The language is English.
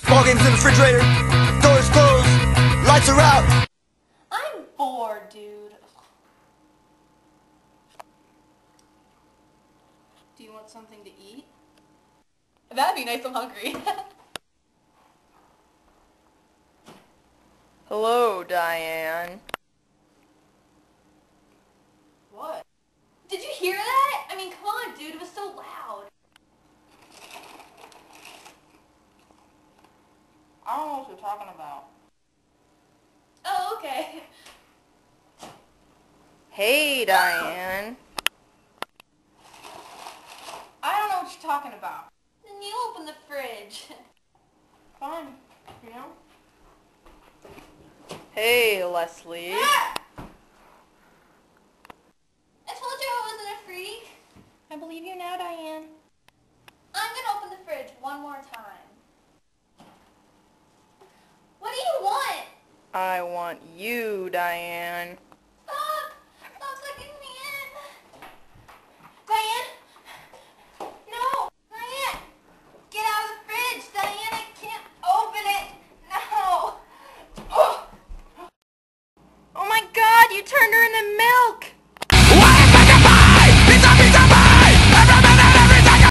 Ball games in the refrigerator. Doors closed. Lights are out. I'm bored, dude. Do you want something to eat? That'd be nice, I'm hungry. Hello, Diann. What? Did you hear that? I mean, come on, dude, it was so loud. I don't know what you're talking about. Oh, okay. Hey, Diann. I don't know what you're talking about. Then you open the fridge. Fine, you know? Hey, Leslie. Ah! I told you I wasn't a freak. I believe you now, Diann. I'm gonna open the fridge one more time. What do you want? I want you, Diann. Stop! Stop sucking me in! Diann! No! Diann! Get out of the fridge! Diann, I can't open it! No! Oh my God, you turned her into